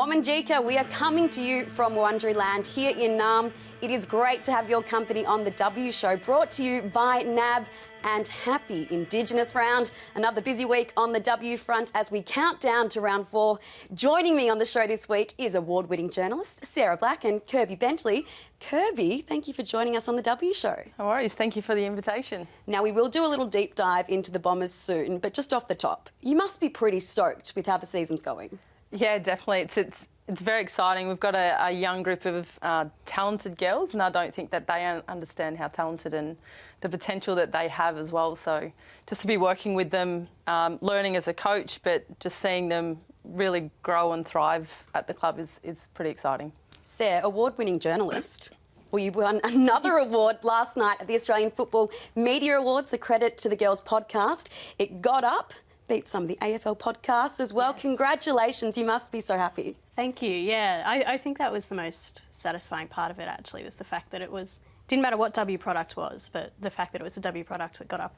Wominjeka, we are coming to you from Wonderyland here in Naarm. It is great to have your company on the W Show, brought to you by NAB, and happy Indigenous Round. Another busy week on the W front as we count down to round 4. Joining me on the show this week is award-winning journalist Sarah Black and Kirby Bentley. Kirby, thank you for joining us on the W Show. No worries, thank you for the invitation. Now, we will do a little deep dive into the Bombers soon, but just off the top, you must be pretty stoked with how the season's going. Yeah, definitely. It's very exciting. We've got a young group of talented girls, and I don't think that they understand how talented and the potential that they have as well. So just to be working with them, learning as a coach, but just seeing them really grow and thrive at the club is pretty exciting. Sarah, award-winning journalist. Well, you won another award last night at the Australian Football Media Awards, the credit to the Girls podcast. It got up, beat some of the AFL podcasts as well. Yes. Congratulations, you must be so happy. Thank you, yeah. I think that was the most satisfying part of it, actually, was the fact that didn't matter what W product was, but the fact that it was a W product that got up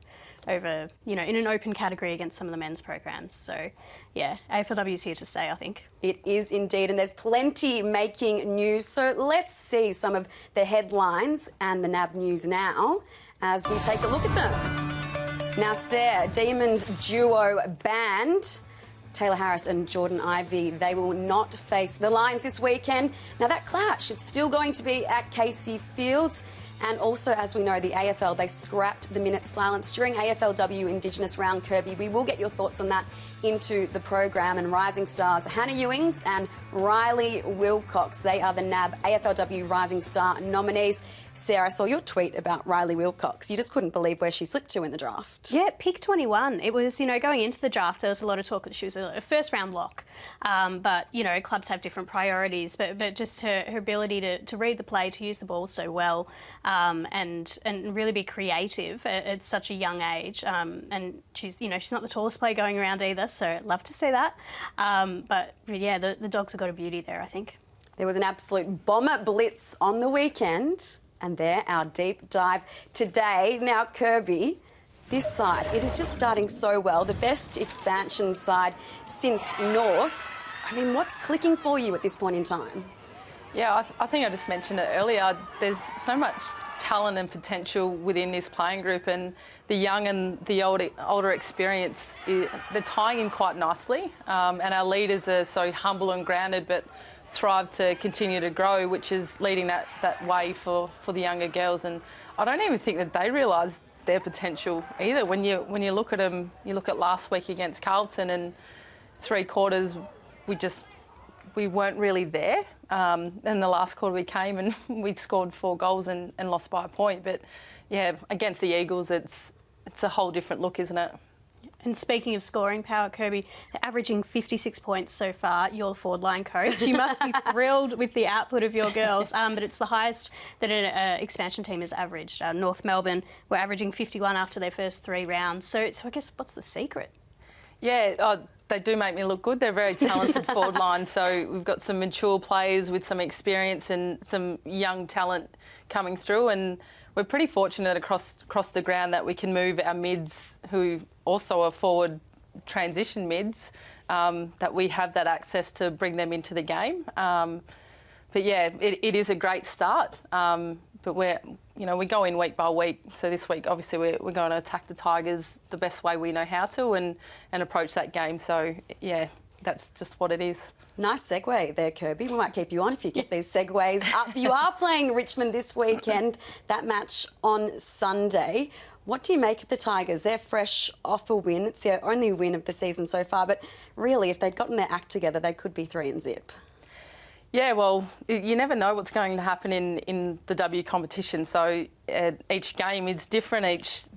over, in an open category against some of the men's programs. So, yeah, AFLW is here to stay, I think. It is indeed, and there's plenty making news. So let's see some of the headlines and the NAB news now as we take a look at them. Now, Sarah, Demons duo banned. Taylor Harris and Jordan Ivey, they will not face the Lions this weekend. Now, that clash, it's still going to be at Casey Fields. And also, as we know, the AFL, they scrapped the minute silence during AFLW Indigenous Round. Kirby, we will get your thoughts on that into the program. And rising stars Hannah Ewings and Riley Wilcox, they are the NAB AFLW Rising Star nominees. Sarah, I saw your tweet about Riley Wilcox. You just couldn't believe where she slipped to in the draft. Yeah, pick 21. It was, going into the draft, there was a lot of talk that she was a first-round lock. But, clubs have different priorities. But just her ability to read the play, to use the ball so well, and really be creative at such a young age. And she's not the tallest player going around either, so I'd love to see that. But yeah, the Dogs have got a beauty there, I think. There was an absolute bomber blitz on the weekend. And there, our deep dive today. Now, Kirby, this side, it is just starting so well. The best expansion side since North. I mean, what's clicking for you at this point in time? Yeah, I think I just mentioned it earlier. There's so much talent and potential within this playing group, and the young and the older experience, they're tying in quite nicely. And our leaders are so humble and grounded, but thrive to continue to grow, which is leading that way for the younger girls. And I don't even think that they realise their potential either. When you look at them, you look at last week against Carlton, and 3 quarters we weren't really there. And the last quarter we came and we scored 4 goals and lost by a point. But yeah, against the Eagles, it's a whole different look, isn't it? And speaking of scoring power, Kirby, they're averaging 56 points so far. You're the forward line coach. You must be thrilled with the output of your girls, but it's the highest that an expansion team has averaged. North Melbourne were averaging 51 after their first 3 rounds. So I guess what's the secret? Yeah, they do make me look good. They're a very talented forward line. So we've got some mature players with some experience and some young talent coming through. And we're pretty fortunate across the ground that we can move our mids, who also are forward transition mids, that we have that access to bring them into the game. But yeah, it is a great start. But we go in week by week. So this week, obviously, we're going to attack the Tigers the best way we know how to and approach that game. So yeah, that's just what it is. Nice segue there, Kirby. We might keep you on if you get these segues up. You are playing Richmond this weekend, that match on Sunday. What do you make of the Tigers? They're fresh off a win. It's their only win of the season so far, but really, if they'd gotten their act together, they could be 3 and zip. Yeah, well, you never know what's going to happen in the W competition. So each game is different.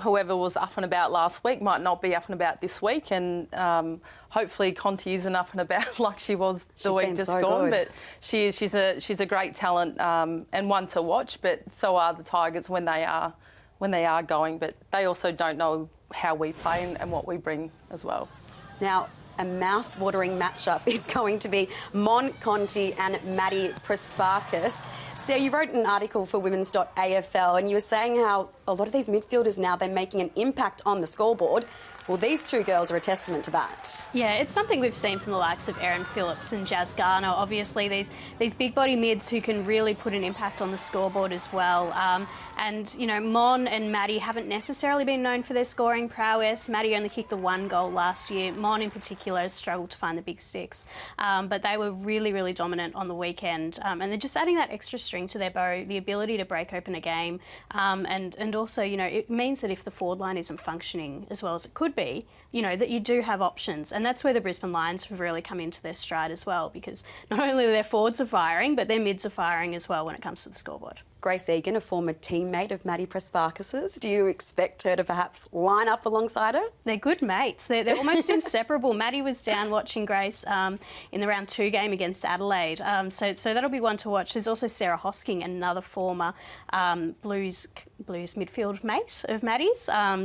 Whoever was up and about last week might not be up and about this week, and hopefully Conti isn't up and about like she was the week just gone. But she's a great talent and one to watch. But so are the Tigers when they are going. But they also don't know how we play and what we bring as well. Now, a mouth-watering matchup is going to be Mon Conti and Maddie Prasparkas. So you wrote an article for women's.afl and you were saying how a lot of these midfielders now, they're making an impact on the scoreboard. Well, these two girls are a testament to that. Yeah, it's something we've seen from the likes of Erin Phillips and Jazz Garner. Obviously, these big body mids who can really put an impact on the scoreboard as well. And, you know, Mon and Maddie haven't necessarily been known for their scoring prowess. Maddie only kicked the 1 goal last year. Mon, in particular, has struggled to find the big sticks. But they were really, really dominant on the weekend. And they're just adding that extra string to their bow, the ability to break open a game. And also, you know, it means that if the forward line isn't functioning as well as it could be, you know, that you do have options. And that's where the Brisbane Lions have really come into their stride as well, because not only are their forwards are firing, but their mids are firing as well when it comes to the scoreboard. Grace Egan, a former teammate of Maddie Prespakis's, do you expect her to perhaps line up alongside her? They're good mates. They're almost inseparable. Maddie was down watching Grace in the round 2 game against Adelaide. So that'll be one to watch. There's also Sarah Hosking, another former Blues midfield mate of Maddie's.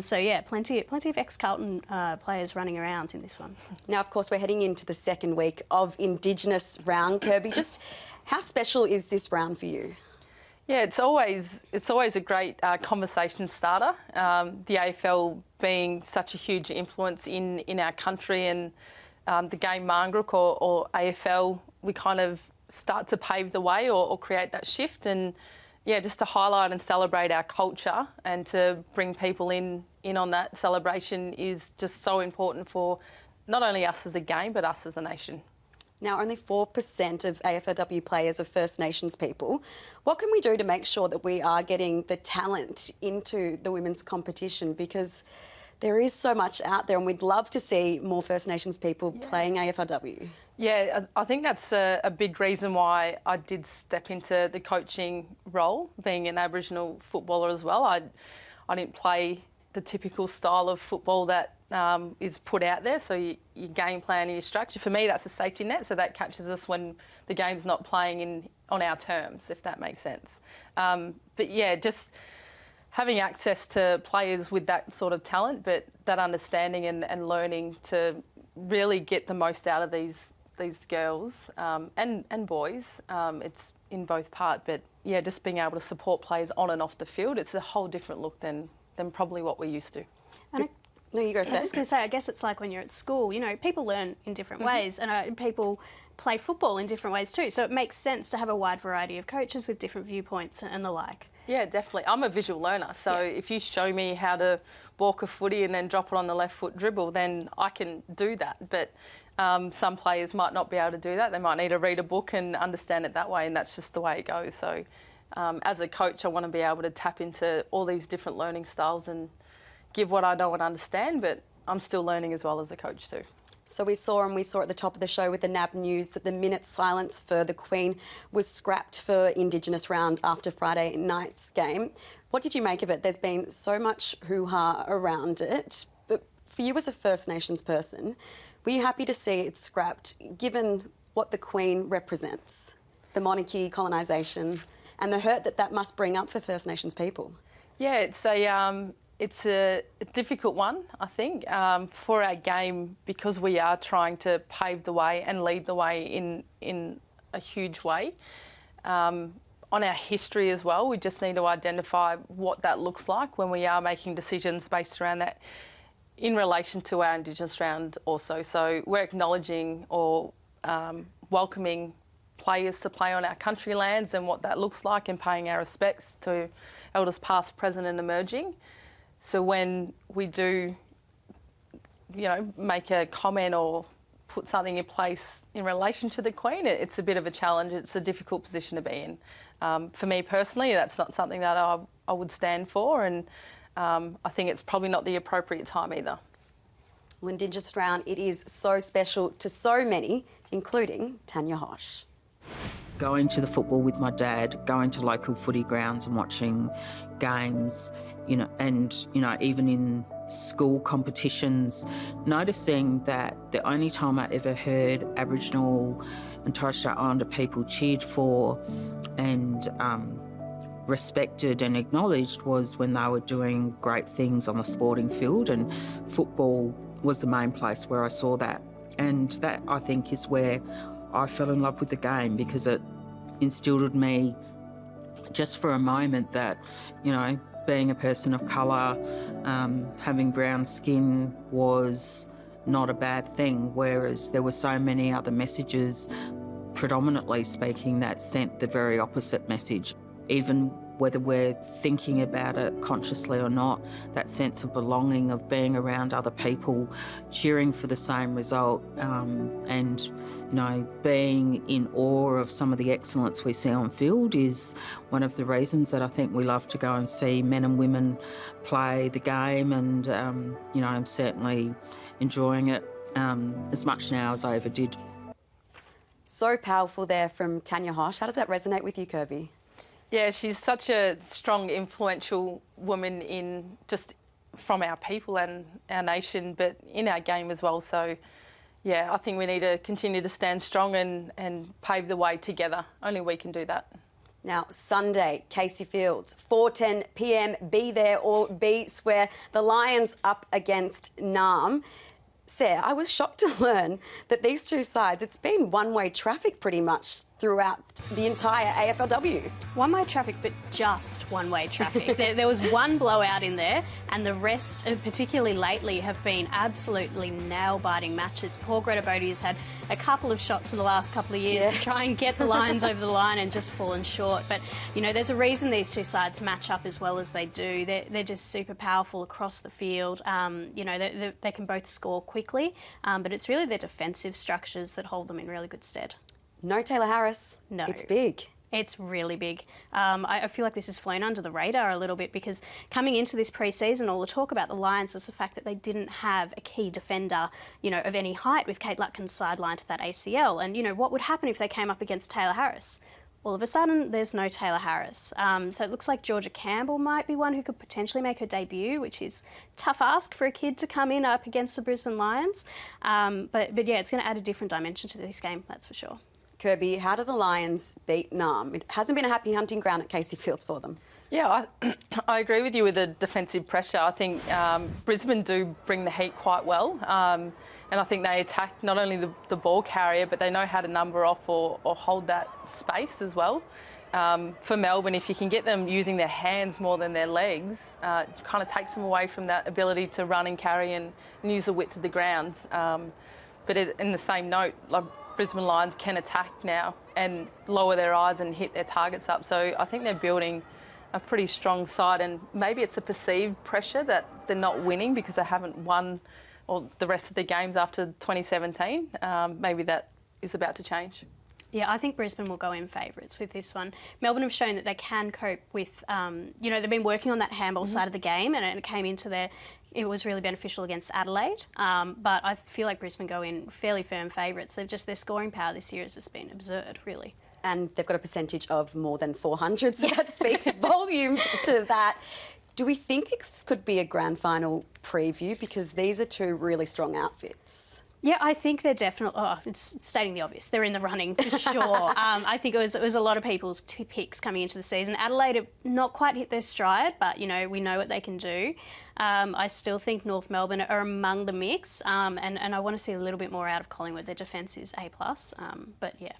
So yeah, plenty of ex-Carlton players running around in this one. Now, of course, we're heading into the second week of Indigenous Round. Kirby, just how special is this round for you? Yeah, it's always a great conversation starter. The AFL being such a huge influence in our country, and the game Marngrook or AFL, we kind of start to pave the way or create that shift. And yeah, just to highlight and celebrate our culture and to bring people in on that celebration is just so important for not only us as a game, but us as a nation. Now, only 4% of AFLW players are First Nations people. What can we do to make sure that we are getting the talent into the women's competition? Because there is so much out there and we'd love to see more First Nations people playing AFLW. Yeah, I think that's a big reason why I did step into the coaching role, being an Aboriginal footballer as well. I didn't play the typical style of football that is put out there, so your game plan and your structure. For me, that's a safety net, so that catches us when the game's not playing on our terms, if that makes sense. But yeah, just having access to players with that sort of talent, but that understanding and learning to really get the most out of these girls and boys. It's in both part, but yeah, just being able to support players on and off the field, it's a whole different look than probably what we're used to. No, you go, Seth. I was going to say, I guess it's like when you're at school, you know, people learn in different ways, and people play football in different ways too. So it makes sense to have a wide variety of coaches with different viewpoints and the like. Yeah, definitely. I'm a visual learner, so if you show me how to walk a footy and then drop it on the left foot dribble, then I can do that. But some players might not be able to do that. They might need to read a book and understand it that way, and that's just the way it goes. So as a coach, I want to be able to tap into all these different learning styles and give what I know and understand, but I'm still learning as well as a coach too. So we saw at the top of the show with the NAB news that the minute silence for the Queen was scrapped for Indigenous Round after Friday night's game. What did you make of it? There's been so much hoo-ha around it, but for you as a First Nations person, were you happy to see it scrapped, given what the Queen represents? The monarchy, colonisation, and the hurt that must bring up for First Nations people. Yeah, it's a difficult one, I think, for our game, because we are trying to pave the way and lead the way in a huge way. On our history as well, we just need to identify what that looks like when we are making decisions based around that in relation to our Indigenous Round also. So we're acknowledging or welcoming players to play on our country lands and what that looks like, and paying our respects to elders past, present and emerging. So when we do, you know, make a comment or put something in place in relation to the Queen, it's a bit of a challenge. It's a difficult position to be in. For me personally, that's not something that I would stand for, and I think it's probably not the appropriate time either. Well, Indigenous Round, it is so special to so many, including Tanya Hosh. Going to the football with my dad, going to local footy grounds and watching games, you know, and, you know, even in school competitions, noticing that the only time I ever heard Aboriginal and Torres Strait Islander people cheered for and respected and acknowledged was when they were doing great things on the sporting field, and football was the main place where I saw that. And that, I think, is where I fell in love with the game, because it instilled in me just for a moment that, you know, being a person of colour, having brown skin was not a bad thing, whereas there were so many other messages predominantly speaking that sent the very opposite message. Even whether we're thinking about it consciously or not, that sense of belonging, of being around other people, cheering for the same result, and, you know, being in awe of some of the excellence we see on field is one of the reasons that I think we love to go and see men and women play the game, and, you know, I'm certainly enjoying it as much now as I ever did. So powerful there from Tanya Hosh. How does that resonate with you, Kirby? Yeah, she's such a strong, influential woman in just from our people and our nation, but in our game as well. So, yeah, I think we need to continue to stand strong and pave the way together. Only we can do that. Now, Sunday, Casey Fields, 4:10 p.m, be there or be square. The Lions up against NAB. Sarah, I was shocked to learn that these two sides, it's been one-way traffic pretty much throughout the entire AFLW. One-way traffic, but just one-way traffic. there was one blowout in there, and the rest, particularly lately, have been absolutely nail-biting matches. Poor Greta Bodie has had a couple of shots in the last couple of years to try and get the Lions over the line and just fallen short. But, you know, there's a reason these two sides match up as well as they do. They're just super powerful across the field. You know, they can both score quickly, but it's really their defensive structures that hold them in really good stead. No Taylor Harris. No. It's big. It's really big. I feel like this has flown under the radar a little bit because coming into this pre-season, all the talk about the Lions was the fact that they didn't have a key defender, you know, of any height with Kate Lutkin's sidelined to that ACL. And, you know, what would happen if they came up against Taylor Harris? All of a sudden, there's no Taylor Harris. So it looks like Georgia Campbell might be one who could potentially make her debut, which is tough ask for a kid to come in up against the Brisbane Lions. But yeah, it's going to add a different dimension to this game, that's for sure. Kirby, how do the Lions beat NAB? It hasn't been a happy hunting ground at Casey Fields for them. Yeah, I agree with you with the defensive pressure. I think Brisbane do bring the heat quite well. And I think they attack not only the ball carrier, but they know how to number off or hold that space as well. For Melbourne, if you can get them using their hands more than their legs, it kind of takes them away from that ability to run and carry and use the width of the grounds. But in the same note, like Brisbane Lions can attack now and lower their eyes and hit their targets up. So I think they're building a pretty strong side, and maybe it's a perceived pressure that they're not winning because they haven't won all the rest of the games after 2017. Maybe that is about to change. Yeah, I think Brisbane will go in favourites with this one. Melbourne have shown that they can cope with, you know, they've been working on that handball side of the game, and it came into their, it was really beneficial against Adelaide. But I feel like Brisbane go in fairly firm favourites. Their scoring power this year has just been absurd, really. And they've got a percentage of more than 400, so that speaks volumes to that. Do we think this could be a grand final preview? Because these are two really strong outfits. Yeah, I think they're definitely, it's stating the obvious, they're in the running for sure. I think it was a lot of people's two picks coming into the season. Adelaide have not quite hit their stride, but, you know, we know what they can do. I still think North Melbourne are among the mix, and I want to see a little bit more out of Collingwood. Their defence is A+, but yeah.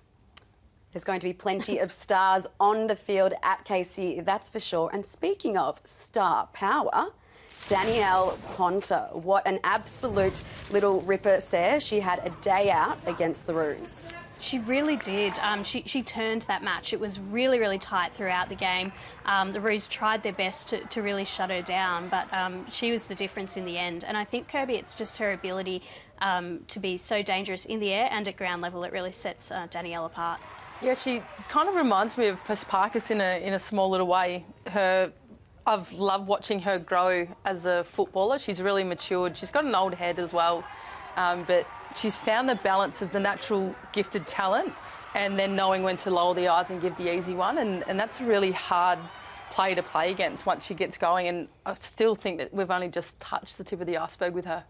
There's going to be plenty of stars on the field at KC, that's for sure. And speaking of star power, Danielle Ponter, what an absolute little ripper, Sarah. She had a day out against the Roos. She really did. She turned that match. It was really, really tight throughout the game. The Roos tried their best to really shut her down, but she was the difference in the end. And I think, Kirby, it's just her ability to be so dangerous in the air and at ground level. It really sets Danielle apart. Yeah, she kind of reminds me of Pasparkas in a small little way. I've loved watching her grow as a footballer. She's really matured. She's got an old head as well, but she's found the balance of the natural gifted talent and then knowing when to lower the eyes and give the easy one. And that's a really hard play to play against once she gets going. And I still think that we've only just touched the tip of the iceberg with her.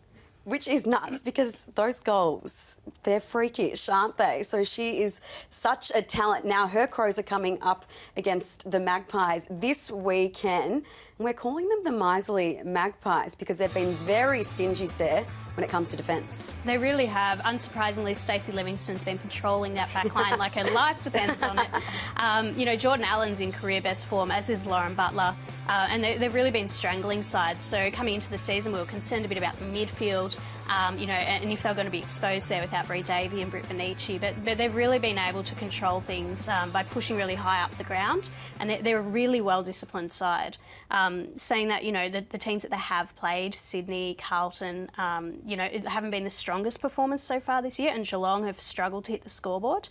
which is nuts because those goals, they're freakish, aren't they? So she is such a talent. Now her Crows are coming up against the Magpies this weekend. And we're calling them the miserly Magpies because they've been very stingy, Sarah, when it comes to defence. They really have. Unsurprisingly, Stacey Livingston's been patrolling that back line like her life depends on it. You know, Jordan Allen's in career best form, as is Lauren Butler. And they've really been strangling sides. So coming into the season, we were concerned a bit about the midfield, you know, and if they were going to be exposed there without Bree Davey and Britt Benici. But they've really been able to control things by pushing really high up the ground. And they're a really well-disciplined side. Saying that, you know, the teams that they have played, Sydney, Carlton, you know, haven't been the strongest performance so far this year, and Geelong have struggled to hit the scoreboard.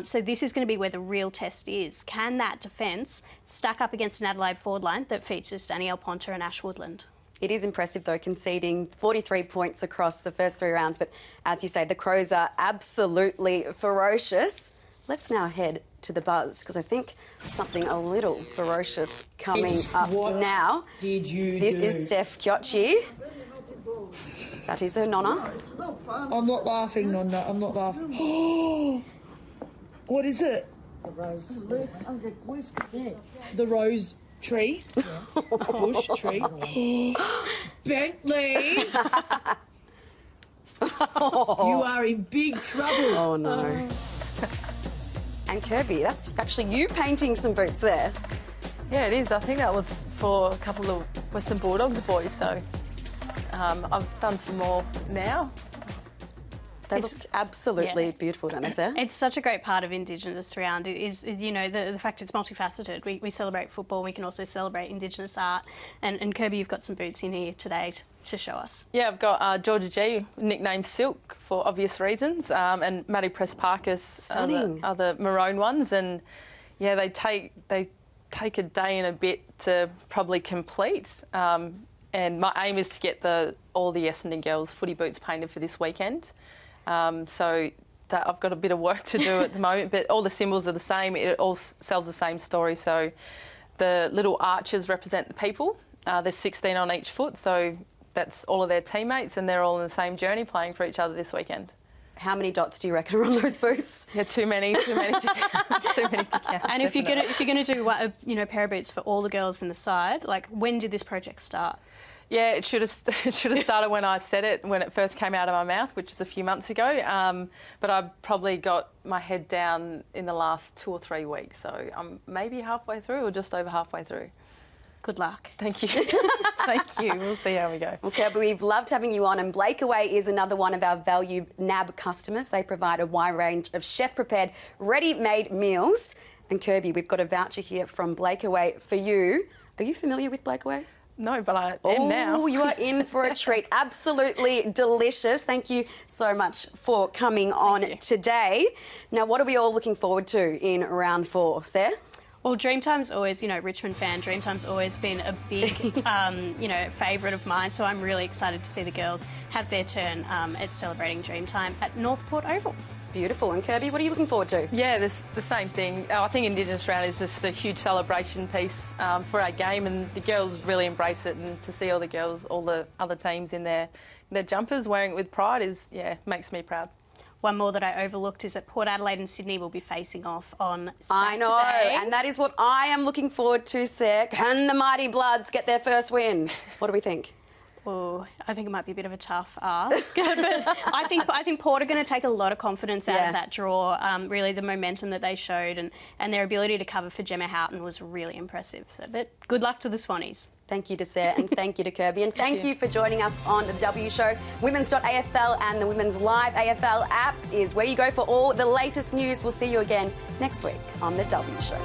So this is going to be where the real test is. Can that defence stack up against an Adelaide forward line that features Danielle Ponter and Ash Woodland? It is impressive, though, conceding 43 points across the first 3 rounds. But as you say, the Crows are absolutely ferocious. Let's now head to the buzz, because I think something a little ferocious coming up now. Did you This is Steph Chiocci. That is her nonna. I'm not laughing, Nonna. I'm not laughing. What is it? The rose tree. Bush tree. Bentley! You are in big trouble. Oh, no. And Kirby, that's actually you painting some boots there. Yeah, it is. I think that was for a couple of Western Bulldogs boys, so I've done some more now. They look absolutely beautiful, don't they, Sarah? It's such a great part of Indigenous Round is you know, the fact it's multifaceted. We celebrate football, we can also celebrate Indigenous art. And Kirby, you've got some boots in here today to show us. Yeah, I've got Georgia G, nicknamed Silk for obvious reasons, and Maddie Press-Parkus are the maroon ones. And yeah, they take a day and a bit to probably complete. And my aim is to get all the Essendon girls footy boots painted for this weekend. So that I've got a bit of work to do at the moment, but all the symbols are the same. It all sells the same story. So the little arches represent the people. There's 16 on each foot, so that's all of their teammates, and they're all on the same journey playing for each other this weekend. How many dots do you reckon are on those boots? Yeah, too many to count. Too many to count. And if you're gonna do a pair of boots for all the girls in the side, like, when did this project start? Yeah, it should have started when I said it, when it first came out of my mouth, which is a few months ago. But I probably got my head down in the last 2 or 3 weeks. So I'm maybe halfway through or just over halfway through. Good luck. Thank you. Thank you. We'll see how we go. Okay, but we've loved having you on, and Blakeaway is another one of our valued NAB customers. They provide a wide range of chef-prepared, ready-made meals. And Kirby, we've got a voucher here from Blakeaway for you. Are you familiar with Blakeaway? No, but I am now. Oh, you are in for a treat. Absolutely delicious. Thank you so much for coming on today. Now, what are we all looking forward to in round 4, Sarah? Well, Dreamtime's always, you know, Richmond fan, Dreamtime's always been a big, you know, favourite of mine. So I'm really excited to see the girls have their turn at celebrating Dreamtime at Northport Oval. Beautiful. And Kirby, what are you looking forward to? Yeah, the same thing. I think Indigenous Round is just a huge celebration piece for our game, and the girls really embrace it. And to see all the girls, all the other teams in their jumpers wearing it with pride makes me proud. One more that I overlooked is that Port Adelaide and Sydney will be facing off on Saturday. I know, and that is what I am looking forward to, Sarah. Can the Mighty Bloods get their first win? What do we think? Oh, I think it might be a bit of a tough ask, but I think Port are going to take a lot of confidence out of that draw. Really, the momentum that they showed and their ability to cover for Gemma Houghton was really impressive. But good luck to the Swannies. Thank you to Sarah and thank you to Kirby, and thank you for joining us on the W Show. Women's.afl and the Women's Live AFL app is where you go for all the latest news. We'll see you again next week on the W Show.